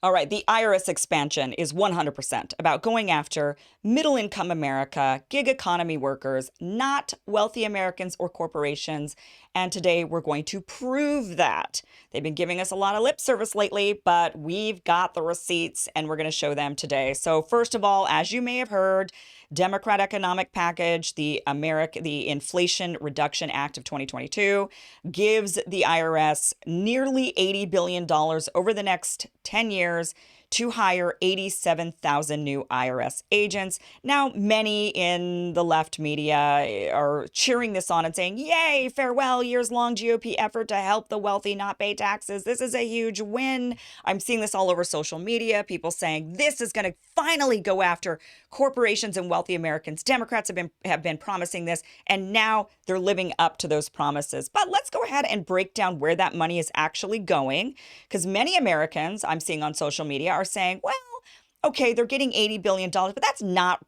All right, the IRS expansion is 100% about going after middle-income America, gig economy workers, not wealthy Americans or corporations. And today we're going to prove that. They've been giving us a lot of lip service lately, but we've got the receipts and we're going to show them today. So first of all, as you may have heard, Democrat economic package, the Inflation Reduction Act of 2022, gives the IRS nearly $80 billion over the next 10 years to hire 87,000 new IRS agents. Now, many in the left media are cheering this on and saying, yay, farewell, years-long GOP effort to help the wealthy not pay taxes. This is a huge win. I'm seeing this all over social media, people saying this is going to finally go after corporations and wealthy Americans. Democrats have been promising this, and now they're living up to those promises. But let's go ahead and break down where that money is actually going, because many Americans I'm seeing on social media are saying, well, okay, they're getting $80 billion, but it's not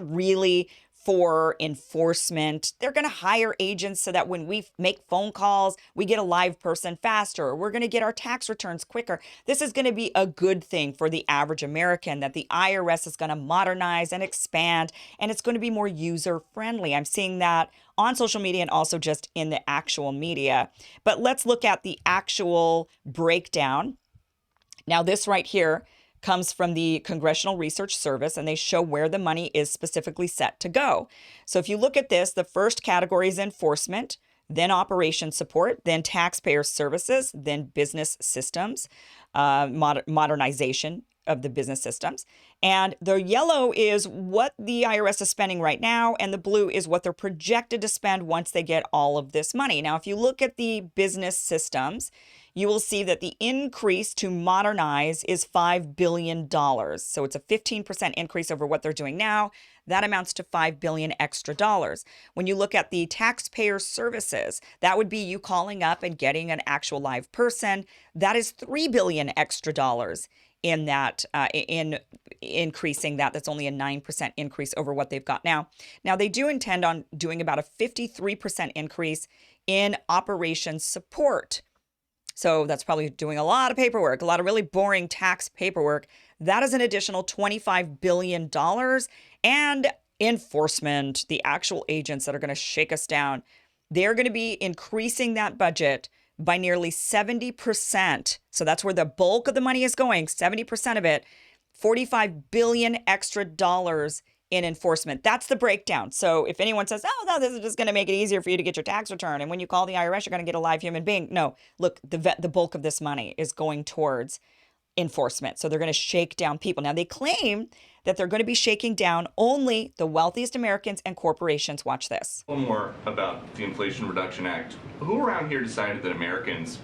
really for enforcement. They're going to hire agents so that when we make phone calls, we get a live person faster, or we're going to get our tax returns quicker. This is going to be a good thing for the average American, that the IRS is going to modernize and expand, and it's going to be more user-friendly. I'm seeing that on social media and also just in the actual media. But let's look at the actual breakdown. Now, this right here comes from the Congressional Research Service, and they show where the money is specifically set to go. So if you look at this, the first category is enforcement, then operation support, then taxpayer services, then business systems, modernization of the business systems. And the yellow is what the IRS is spending right now, and the blue is what they're projected to spend once they get all of this money. Now, if you look at the business systems, you will see that the increase to modernize is $5 billion. So it's a 15% increase over what they're doing now. That amounts to $5 billion extra dollars. When you look at the taxpayer services, that would be you calling up and getting an actual live person. That is $3 billion extra dollars in that, in increasing that. That's only a 9% increase over what they've got now. Now, they do intend on doing about a 53% increase in operations support. So that's probably doing a lot of paperwork, a lot of really boring tax paperwork. That is an additional $25 billion. And enforcement, the actual agents that are going to shake us down, they're going to be increasing that budget by nearly 70%. So that's where the bulk of the money is going, 70% of it, $45 billion extra dollars in enforcement. That's the breakdown. So if anyone says, oh, no, this is just going to make it easier for you to get your tax return, and when you call the IRS, you're going to get a live human being. No, look, the bulk of this money is going towards enforcement. So they're going to shake down people. Now, they claim that they're going to be shaking down only the wealthiest Americans and corporations. Watch this. One more about the Inflation Reduction Act. Who around here decided that Americans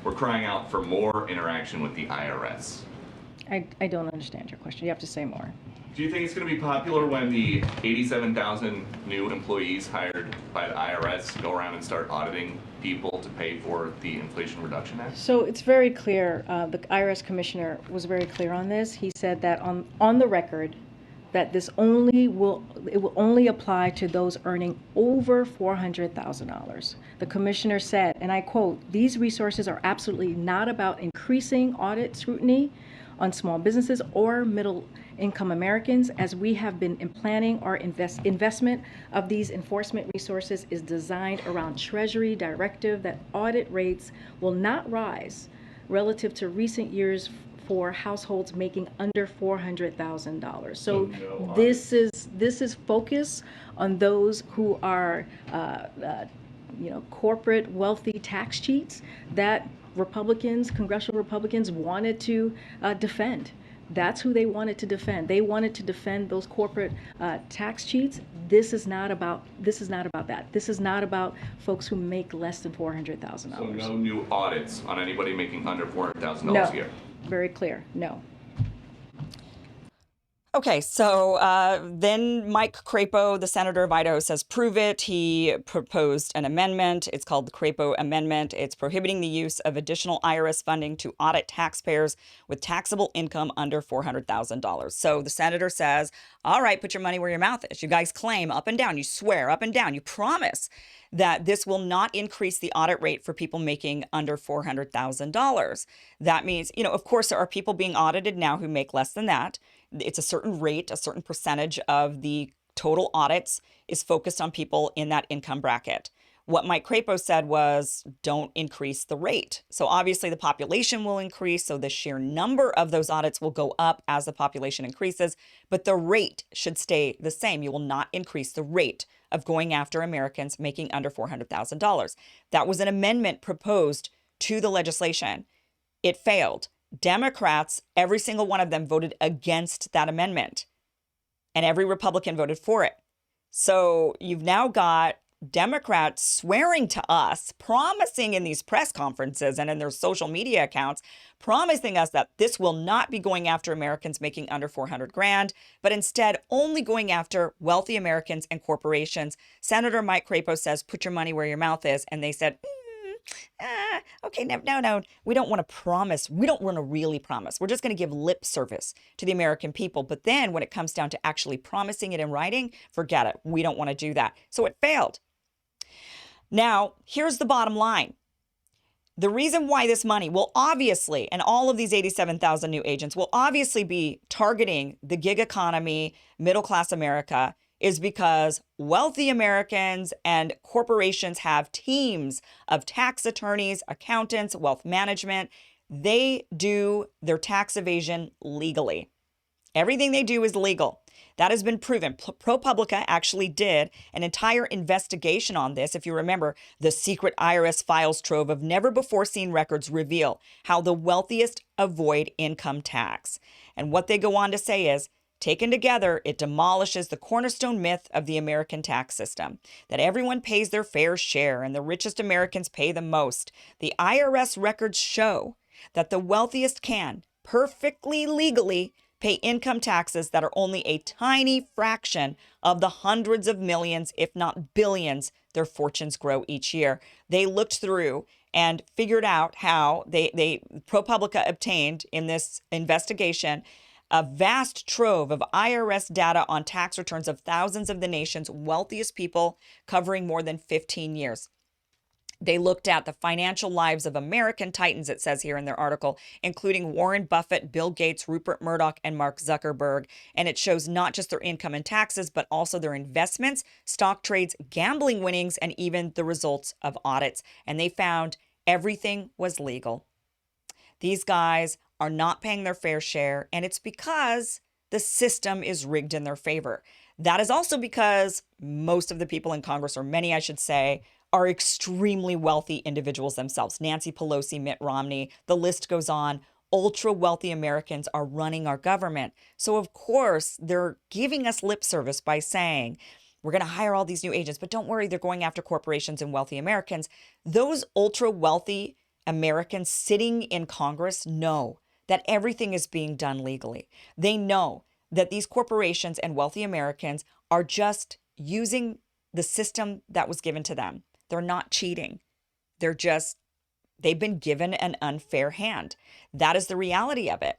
were crying out for more interaction with the IRS? I don't understand your question. You have to say more. Do you think it's going to be popular when the 87,000 new employees hired by the IRS go around and start auditing people to pay for the Inflation Reduction Act? So it's very clear. The IRS commissioner was very clear on this. He said that on the record that it will only apply to those earning over $400,000. The commissioner said, and I quote, "These resources are absolutely not about increasing audit scrutiny on small businesses or middle-income Americans, as we have been planning our investment of these enforcement resources is designed around Treasury directive that audit rates will not rise relative to recent years for households making under $400,000. So this is focus on those who are corporate wealthy tax cheats that congressional Republicans wanted to defend. That's who they wanted to defend. They wanted to defend those corporate tax cheats. This is not about that. This is not about folks who make less than $400,000. So no new audits on anybody making under $400,000 a year? Very clear, no. Okay, so then Mike Crapo, the senator of Idaho, says prove it. He proposed an amendment. It's called the Crapo Amendment. It's prohibiting the use of additional IRS funding to audit taxpayers with taxable income under $400,000. So the senator says, all right, put your money where your mouth is. You guys claim up and down, you swear up and down, you promise that this will not increase the audit rate for people making under $400,000. That means, of course, there are people being audited now who make less than that. It's a certain rate, a certain percentage of the total audits is focused on people in that income bracket. What Mike Crapo said was, don't increase the rate. So obviously the population will increase, so the sheer number of those audits will go up as the population increases, but the rate should stay the same. You will not increase the rate of going after Americans making under $400,000. That was an amendment proposed to the legislation. It failed. Democrats, every single one of them voted against that amendment, and every Republican voted for it. So you've now got Democrats swearing to us, promising in these press conferences and in their social media accounts, promising us that this will not be going after Americans making under 400 grand, but instead only going after wealthy Americans and corporations. Senator Mike Crapo says, put your money where your mouth is. And they said, okay, no, we don't want to promise. We don't want to really promise. We're just going to give lip service to the American people. But then when it comes down to actually promising it in writing, forget it. We don't want to do that. So it failed. Now, here's the bottom line. The reason why this money will obviously, and all of these 87,000 new agents will obviously be targeting the gig economy, middle-class America, is because wealthy Americans and corporations have teams of tax attorneys, accountants, wealth management. They do their tax evasion legally. Everything they do is legal. That has been proven. ProPublica actually did an entire investigation on this. If you remember, the secret IRS files trove of never-before-seen records reveal how the wealthiest avoid income tax. And what they go on to say is, taken together, it demolishes the cornerstone myth of the American tax system, that everyone pays their fair share and the richest Americans pay the most. The IRS records show that the wealthiest can, perfectly legally, pay income taxes that are only a tiny fraction of the hundreds of millions, if not billions, their fortunes grow each year. They looked through and figured out how ProPublica obtained in this investigation a vast trove of IRS data on tax returns of thousands of the nation's wealthiest people, covering more than 15 years. They looked at the financial lives of American titans, it says here in their article, including Warren Buffett, Bill Gates, Rupert Murdoch, and Mark Zuckerberg. And it shows not just their income and taxes, but also their investments, stock trades, gambling winnings, and even the results of audits. And they found everything was legal. These guys are not paying their fair share, and it's because the system is rigged in their favor. That is also because most of the people in Congress, or many I should say, are extremely wealthy individuals themselves. Nancy Pelosi, Mitt Romney, the list goes on. Ultra wealthy Americans are running our government. So of course, they're giving us lip service by saying, we're going to hire all these new agents, but don't worry, they're going after corporations and wealthy Americans. Those ultra wealthy Americans sitting in Congress know that everything is being done legally. They know that these corporations and wealthy Americans are just using the system that was given to them. They're not cheating. They've been given an unfair hand. That is the reality of it.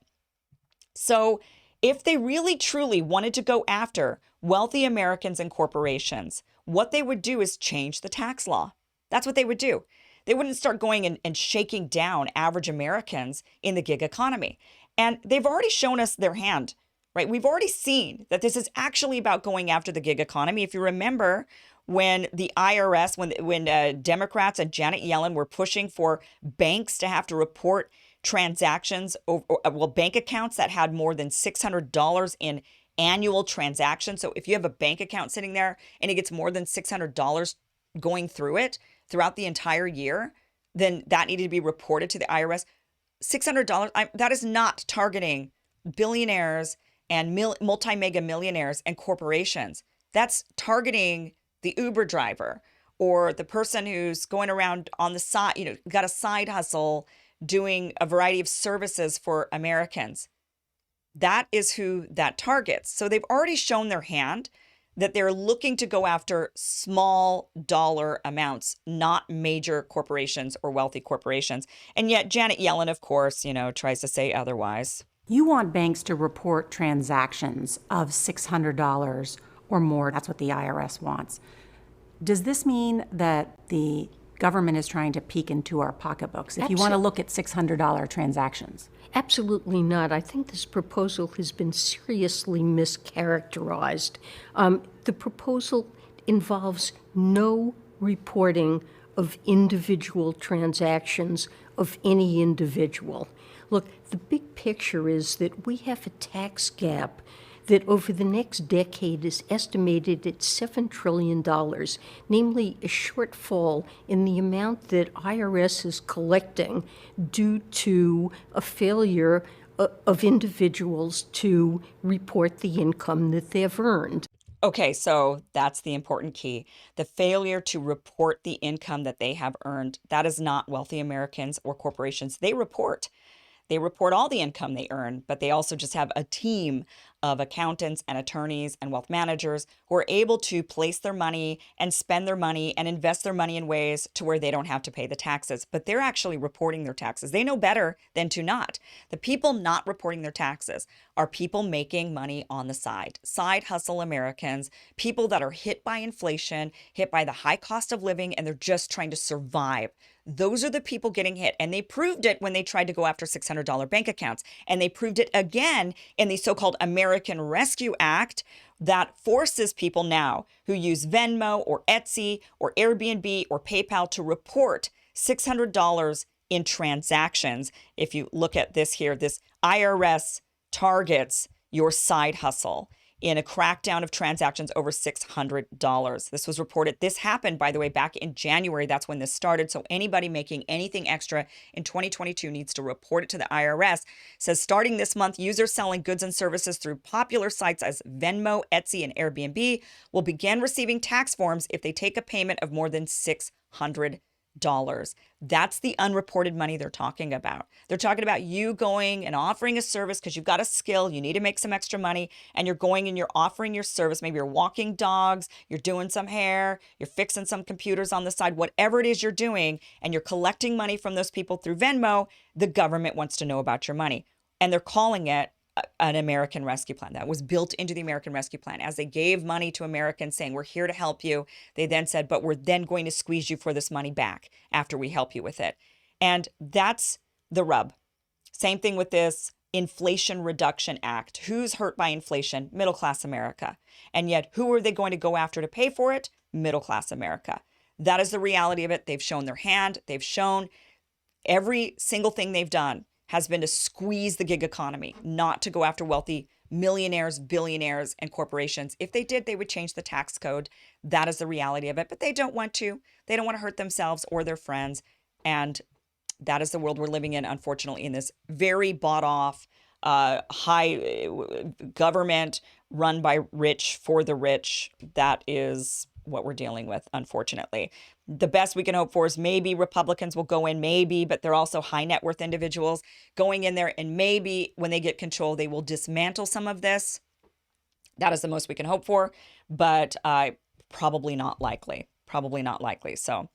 So if they really truly wanted to go after wealthy Americans and corporations, what they would do is change the tax law. That's what they would do. They wouldn't start going and shaking down average Americans in the gig economy. And they've already shown us their hand, right? We've already seen that this is actually about going after the gig economy. If you remember when the IRS, when Democrats and Janet Yellen were pushing for banks to have to report transactions, bank accounts that had more than $600 in annual transactions. So if you have a bank account sitting there and it gets more than $600 going through it throughout the entire year, then that needed to be reported to the IRS. $600, that is not targeting billionaires and multi-mega millionaires and corporations. That's targeting the Uber driver or the person who's going around on the side, got a side hustle doing a variety of services for Americans. that is who that targets. So they've already shown their hand that they're looking to go after small dollar amounts, not major corporations or wealthy corporations. And yet Janet Yellen, of course, tries to say otherwise. You want banks to report transactions of $600 or more. That's what the IRS wants. Does this mean that the government is trying to peek into our pocketbooks if you want to look at $600 transactions? Absolutely not. I think this proposal has been seriously mischaracterized. The proposal involves no reporting of individual transactions of any individual. Look, the big picture is that we have a tax gap that over the next decade is estimated at $7 trillion, namely a shortfall in the amount that IRS is collecting due to a failure of individuals to report the income that they've earned. Okay, so that's the important key. The failure to report the income that they have earned, that is not wealthy Americans or corporations. They report all the income they earn, but they also just have a team of accountants and attorneys and wealth managers who are able to place their money and spend their money and invest their money in ways to where they don't have to pay the taxes. But they're actually reporting their taxes. They know better than to not. The people not reporting their taxes are people making money on the side hustle Americans, people that are hit by inflation, hit by the high cost of living, and they're just trying to survive. Those are the people getting hit. And they proved it when they tried to go after $600 bank accounts. And they proved it again in the so-called American Rescue Act that forces people now who use Venmo or Etsy or Airbnb or PayPal to report $600 in transactions. If you look at this here, this IRS targets your side hustle in a crackdown of transactions over $600. This was reported. This happened, by the way, back in January. That's when this started. So anybody making anything extra in 2022 needs to report it to the IRS. It says starting this month, users selling goods and services through popular sites as Venmo, Etsy, and Airbnb will begin receiving tax forms if they take a payment of more than $600. That's the unreported money they're talking about. They're talking about you going and offering a service because you've got a skill, you need to make some extra money, and you're going and you're offering your service. Maybe you're walking dogs, you're doing some hair, you're fixing some computers on the side, whatever it is you're doing, and you're collecting money from those people through Venmo. The government wants to know about your money. And they're calling it an American Rescue Plan. That was built into the American Rescue Plan. As they gave money to Americans saying, we're here to help you, they then said, but we're then going to squeeze you for this money back after we help you with it. And that's the rub. Same thing with this Inflation Reduction Act. Who's hurt by inflation? Middle-class America. And yet, who are they going to go after to pay for it? Middle-class America. That is the reality of it. They've shown their hand. They've shown every single thing they've done has been to squeeze the gig economy, not to go after wealthy millionaires, billionaires, and corporations. If they did, they would change the tax code. That is the reality of it. But they don't want to. They don't want to hurt themselves or their friends. And that is the world we're living in, unfortunately, in this very bought off, high government run by rich for the rich. That is what we're dealing with, unfortunately. The best we can hope for is maybe Republicans will go in, maybe, but they're also high net worth individuals going in there, and maybe when they get control, they will dismantle some of this. That is the most we can hope for, but probably not likely. Probably not likely. So,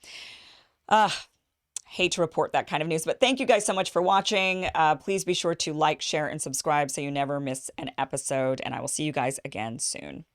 hate to report that kind of news, but thank you guys so much for watching. Please be sure to like, share, and subscribe so you never miss an episode, and I will see you guys again soon.